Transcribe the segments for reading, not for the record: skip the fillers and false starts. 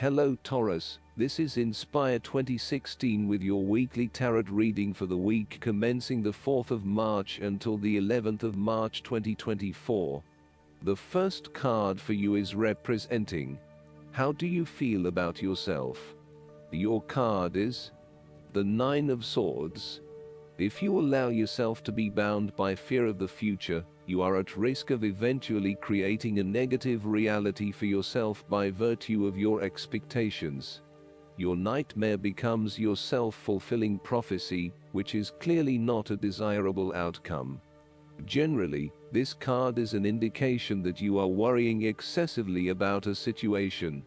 Hello Taurus, this is Inspire 2016 with your weekly tarot reading for the week commencing the 4th of March until the 11th of March 2024. The first card for you is representing, how do you feel about yourself? Your card is the Nine of Swords. If you allow yourself to be bound by fear of the future, you are at risk of eventually creating a negative reality for yourself by virtue of your expectations. Your nightmare becomes your self-fulfilling prophecy, which is clearly not a desirable outcome. Generally, this card is an indication that you are worrying excessively about a situation.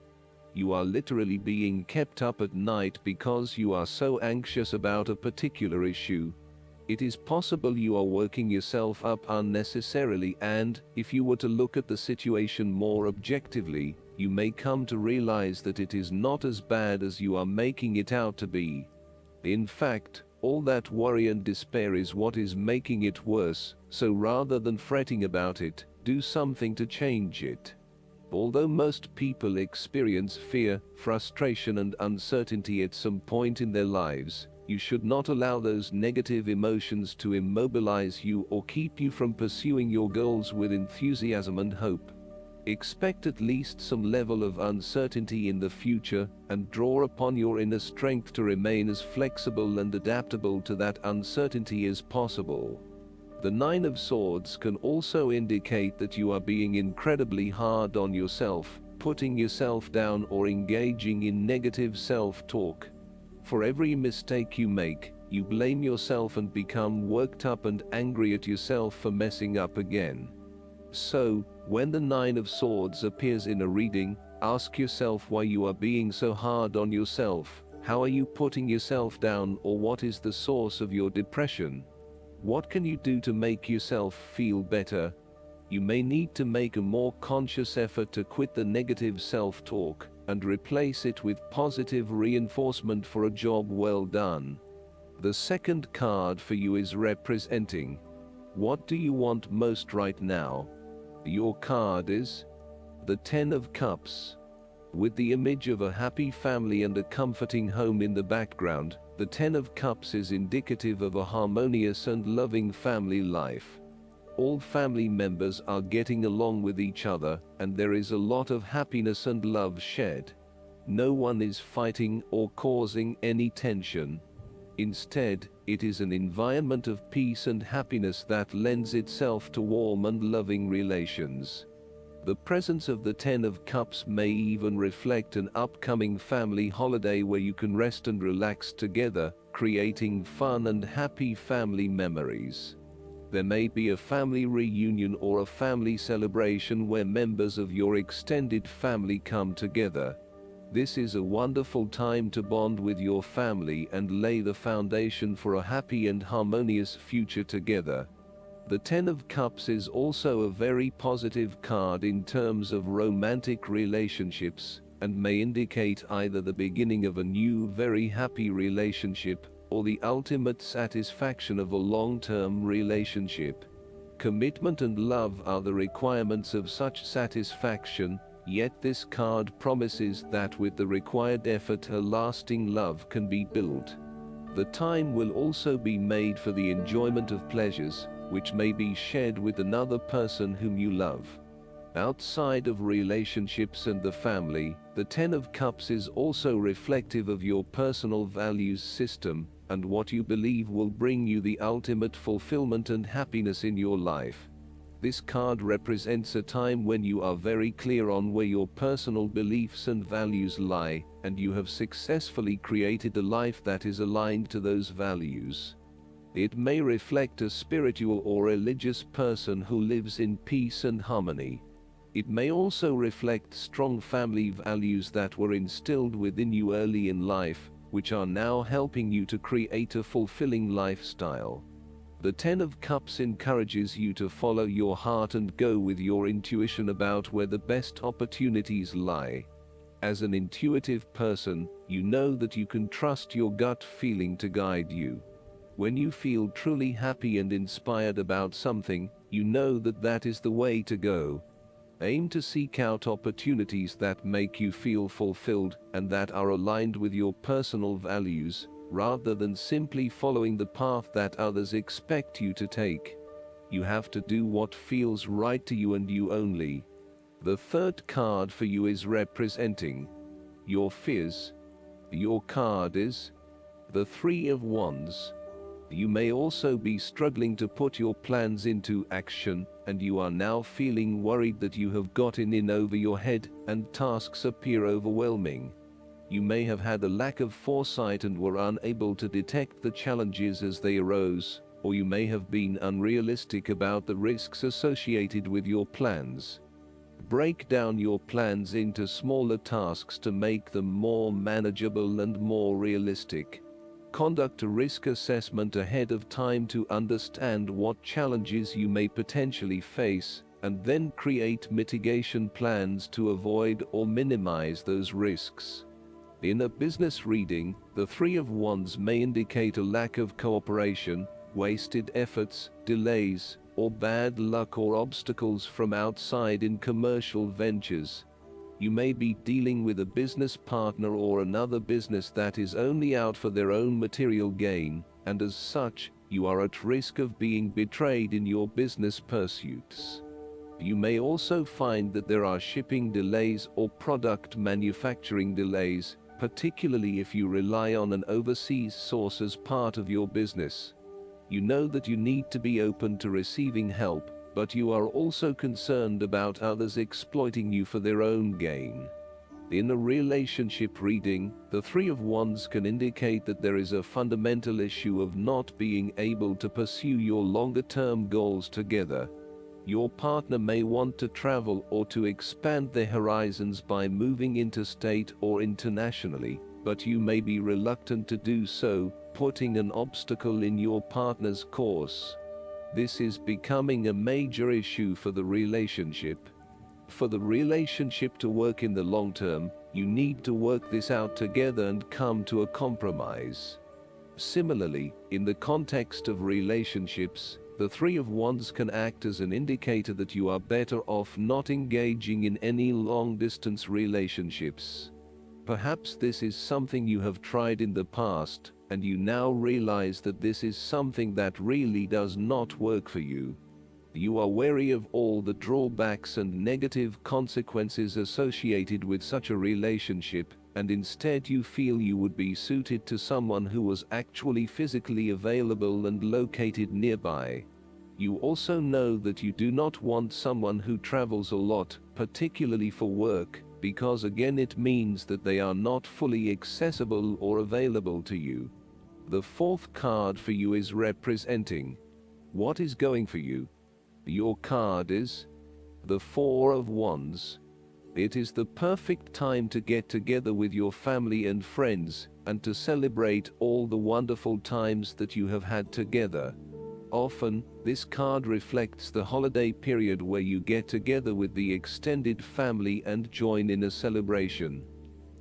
You are literally being kept up at night because you are so anxious about a particular issue. It is possible you are working yourself up unnecessarily, and, if you were to look at the situation more objectively, you may come to realize that it is not as bad as you are making it out to be. In fact, all that worry and despair is what is making it worse, so rather than fretting about it, do something to change it. Although most people experience fear, frustration and uncertainty at some point in their lives, you should not allow those negative emotions to immobilize you or keep you from pursuing your goals with enthusiasm and hope. Expect at least some level of uncertainty in the future, and draw upon your inner strength to remain as flexible and adaptable to that uncertainty as possible. The Nine of Swords can also indicate that you are being incredibly hard on yourself, putting yourself down or engaging in negative self-talk. For every mistake you make, you blame yourself and become worked up and angry at yourself for messing up again. So, when the Nine of Swords appears in a reading, ask yourself why you are being so hard on yourself. How are you putting yourself down, or what is the source of your depression? What can you do to make yourself feel better? You may need to make a more conscious effort to quit the negative self-talk and replace it with positive reinforcement for a job well done. The second card for you is representing, what do you want most right now? Your card is the Ten of Cups. With the image of a happy family and a comforting home in the background, the Ten of Cups is indicative of a harmonious and loving family life. All family members are getting along with each other, and there is a lot of happiness and love shared. No one is fighting or causing any tension. Instead, it is an environment of peace and happiness that lends itself to warm and loving relations. The presence of the Ten of Cups may even reflect an upcoming family holiday where you can rest and relax together, creating fun and happy family memories. There may be a family reunion or a family celebration where members of your extended family come together. This is a wonderful time to bond with your family and lay the foundation for a happy and harmonious future together. The Ten of Cups is also a very positive card in terms of romantic relationships, and may indicate either the beginning of a new very happy relationship, or the ultimate satisfaction of a long-term relationship. Commitment and love are the requirements of such satisfaction, yet this card promises that with the required effort a lasting love can be built. The time will also be made for the enjoyment of pleasures, which may be shared with another person whom you love. Outside of relationships and the family, the Ten of Cups is also reflective of your personal values system, and what you believe will bring you the ultimate fulfillment and happiness in your life. This card represents a time when you are very clear on where your personal beliefs and values lie, and you have successfully created a life that is aligned to those values. It may reflect a spiritual or religious person who lives in peace and harmony. It may also reflect strong family values that were instilled within you early in life, which are now helping you to create a fulfilling lifestyle. The Ten of Cups encourages you to follow your heart and go with your intuition about where the best opportunities lie. As an intuitive person, you know that you can trust your gut feeling to guide you. When you feel truly happy and inspired about something, you know that that is the way to go. Aim to seek out opportunities that make you feel fulfilled and that are aligned with your personal values, rather than simply following the path that others expect you to take. You have to do what feels right to you and you only. The third card for you is representing your fears. Your card is the Three of Wands. You may also be struggling to put your plans into action, and you are now feeling worried that you have gotten in over your head and tasks appear overwhelming. You may have had a lack of foresight and were unable to detect the challenges as they arose, or you may have been unrealistic about the risks associated with your plans. Break down your plans into smaller tasks to make them more manageable and more realistic. Conduct a risk assessment ahead of time to understand what challenges you may potentially face, and then create mitigation plans to avoid or minimize those risks. In a business reading, the Three of Wands may indicate a lack of cooperation, wasted efforts, delays, or bad luck or obstacles from outside in commercial ventures. You may be dealing with a business partner or another business that is only out for their own material gain, and as such, you are at risk of being betrayed in your business pursuits. You may also find that there are shipping delays or product manufacturing delays, particularly if you rely on an overseas source as part of your business. You know that you need to be open to receiving help, but you are also concerned about others exploiting you for their own gain. In a relationship reading, the Three of Wands can indicate that there is a fundamental issue of not being able to pursue your longer-term goals together. Your partner may want to travel or to expand their horizons by moving interstate or internationally, but you may be reluctant to do so, putting an obstacle in your partner's course. This is becoming a major issue for the relationship. For the relationship to work in the long term, you need to work this out together and come to a compromise. Similarly, in the context of relationships, the Three of Wands can act as an indicator that you are better off not engaging in any long-distance relationships. Perhaps this is something you have tried in the past, and you now realize that this is something that really does not work for you. You are wary of all the drawbacks and negative consequences associated with such a relationship, and instead you feel you would be suited to someone who was actually physically available and located nearby. You also know that you do not want someone who travels a lot, particularly for work, because again it means that they are not fully accessible or available to you. The fourth card for you is representing what is going for you. Your card is the Four of Wands. It is the perfect time to get together with your family and friends, and to celebrate all the wonderful times that you have had together. Often, this card reflects the holiday period where you get together with the extended family and join in a celebration.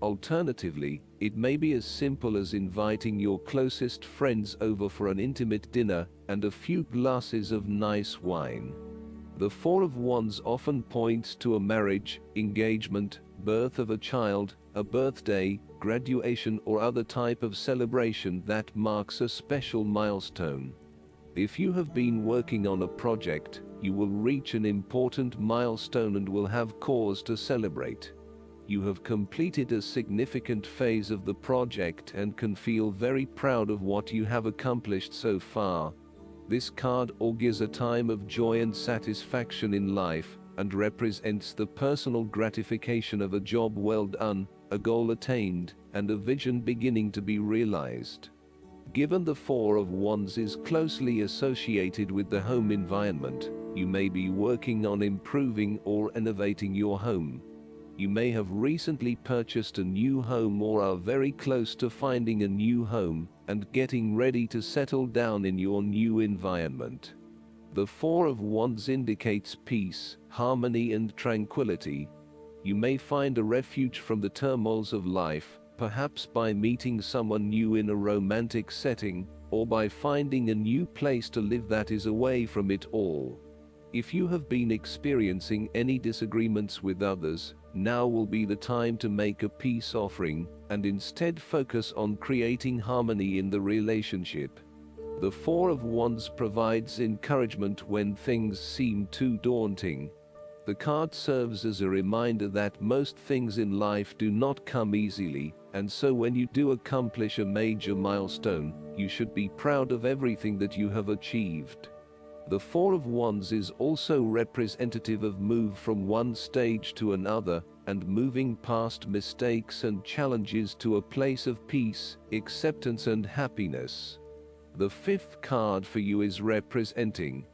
Alternatively, it may be as simple as inviting your closest friends over for an intimate dinner and a few glasses of nice wine. The Four of Wands often points to a marriage, engagement, birth of a child, a birthday, graduation, or other type of celebration that marks a special milestone. If you have been working on a project, you will reach an important milestone and will have cause to celebrate. You have completed a significant phase of the project and can feel very proud of what you have accomplished so far. This card augurs a time of joy and satisfaction in life, and represents the personal gratification of a job well done, a goal attained, and a vision beginning to be realized. Given the Four of Wands is closely associated with the home environment, you may be working on improving or innovating your home. You may have recently purchased a new home or are very close to finding a new home and getting ready to settle down in your new environment. The Four of Wands indicates peace, harmony, and tranquility. You may find a refuge from the turmoils of life, perhaps by meeting someone new in a romantic setting, or by finding a new place to live that is away from it all. If you have been experiencing any disagreements with others, now will be the time to make a peace offering, and instead focus on creating harmony in the relationship. The Four of Wands provides encouragement when things seem too daunting. The card serves as a reminder that most things in life do not come easily, and so when you do accomplish a major milestone, you should be proud of everything that you have achieved. The Four of Wands is also representative of move from one stage to another, and moving past mistakes and challenges to a place of peace, acceptance and happiness. The fifth card for you is representing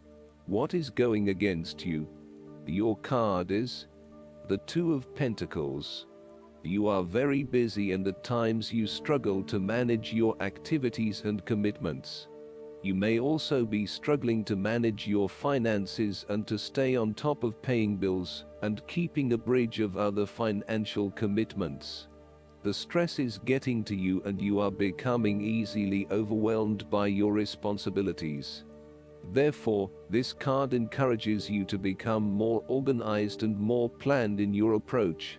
what is going against you. Your card is the Two of Pentacles. You are very busy and at times you struggle to manage your activities and commitments. You may also be struggling to manage your finances and to stay on top of paying bills and keeping a bridge of other financial commitments. The stress is getting to you and you are becoming easily overwhelmed by your responsibilities. Therefore, this card encourages you to become more organized and more planned in your approach.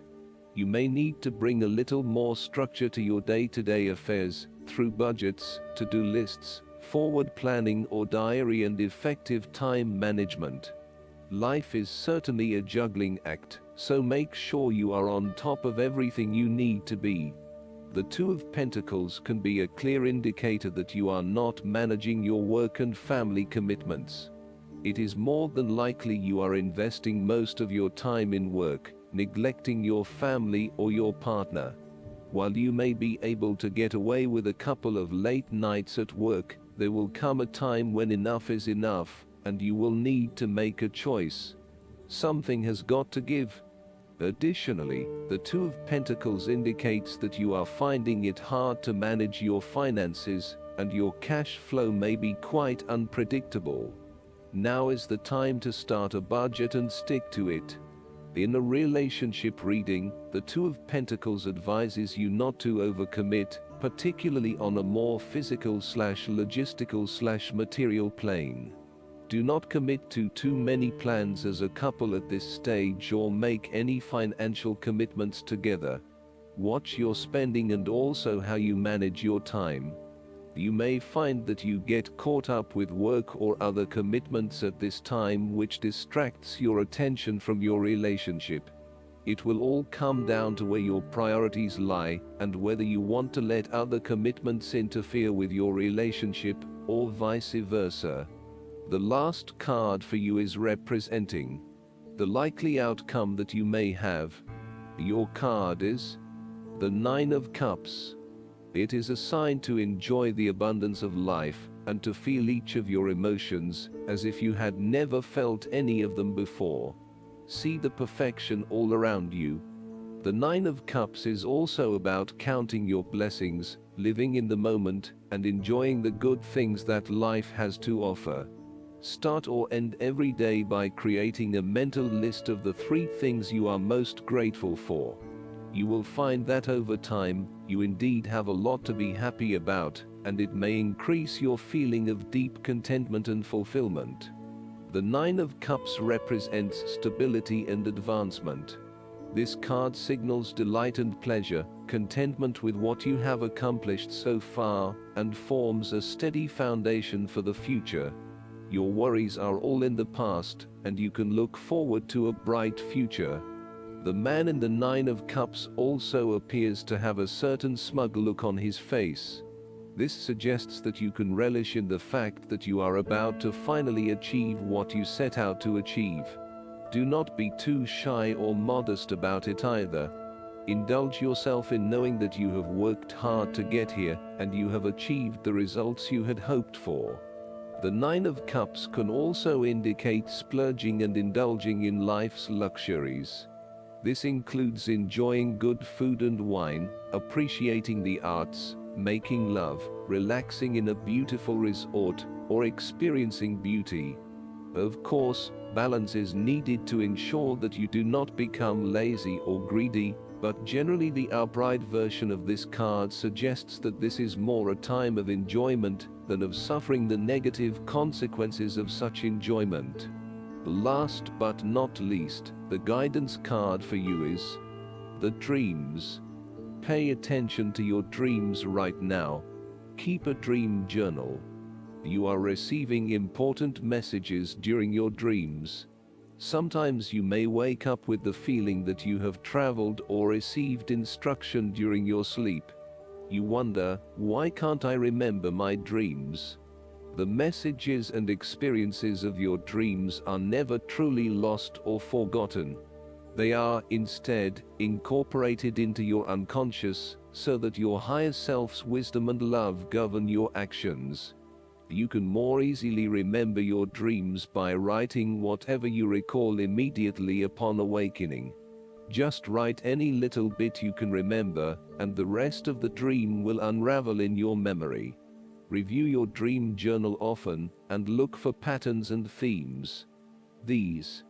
You may need to bring a little more structure to your day-to-day affairs through budgets, to-do lists, forward planning or diary and effective time management. Life is certainly a juggling act, so make sure you are on top of everything you need to be. The Two of Pentacles can be a clear indicator that you are not managing your work and family commitments. It is more than likely you are investing most of your time in work, neglecting your family or your partner. While you may be able to get away with a couple of late nights at work, there will come a time when enough is enough, and you will need to make a choice. Something has got to give. Additionally, the Two of Pentacles indicates that you are finding it hard to manage your finances, and your cash flow may be quite unpredictable. Now is the time to start a budget and stick to it. In a relationship reading, the Two of Pentacles advises you not to overcommit, particularly on a more physical/logistical/material plane. Do not commit to too many plans as a couple at this stage or make any financial commitments together. Watch your spending and also how you manage your time. You may find that you get caught up with work or other commitments at this time which distracts your attention from your relationship. It will all come down to where your priorities lie and whether you want to let other commitments interfere with your relationship or vice versa. The last card for you is representing the likely outcome that you may have. Your card is the Nine of Cups. It is a sign to enjoy the abundance of life and to feel each of your emotions as if you had never felt any of them before. See the perfection all around you. The Nine of Cups is also about counting your blessings, living in the moment, and enjoying the good things that life has to offer. Start or end every day by creating a mental list of the 3 things you are most grateful for. You will find that over time, you indeed have a lot to be happy about, and it may increase your feeling of deep contentment and fulfillment. The Nine of Cups represents stability and advancement. This card signals delight and pleasure, contentment with what you have accomplished so far, and forms a steady foundation for the future. Your worries are all in the past, and you can look forward to a bright future. The man in the Nine of Cups also appears to have a certain smug look on his face. This suggests that you can relish in the fact that you are about to finally achieve what you set out to achieve. Do not be too shy or modest about it either. Indulge yourself in knowing that you have worked hard to get here, and you have achieved the results you had hoped for. The Nine of Cups can also indicate splurging and indulging in life's luxuries. This includes enjoying good food and wine, appreciating the arts, making love, relaxing in a beautiful resort, or experiencing beauty. Of course, balance is needed to ensure that you do not become lazy or greedy, but generally the upright version of this card suggests that this is more a time of enjoyment than of suffering the negative consequences of such enjoyment. Last but not least, the guidance card for you is the dreams. Pay attention to your dreams right now. Keep a dream journal. You are receiving important messages during your dreams. Sometimes you may wake up with the feeling that you have traveled or received instruction during your sleep. You wonder, why can't I remember my dreams? The messages and experiences of your dreams are never truly lost or forgotten. They are, instead, incorporated into your unconscious, so that your higher self's wisdom and love govern your actions. You can more easily remember your dreams by writing whatever you recall immediately upon awakening. Just write any little bit you can remember, and the rest of the dream will unravel in your memory. Review your dream journal often, and look for patterns and themes. These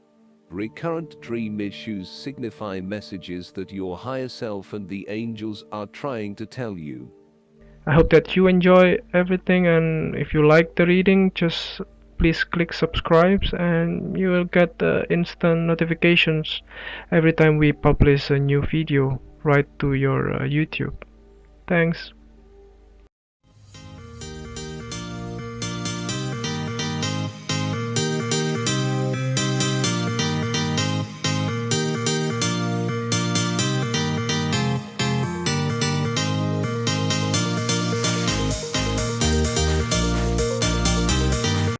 recurrent dream issues signify messages that your higher self and the angels are trying to tell you. I hope that you enjoy everything, and if you like the reading, just please click subscribe and you will get instant notifications every time we publish a new video right to your YouTube. Thanks.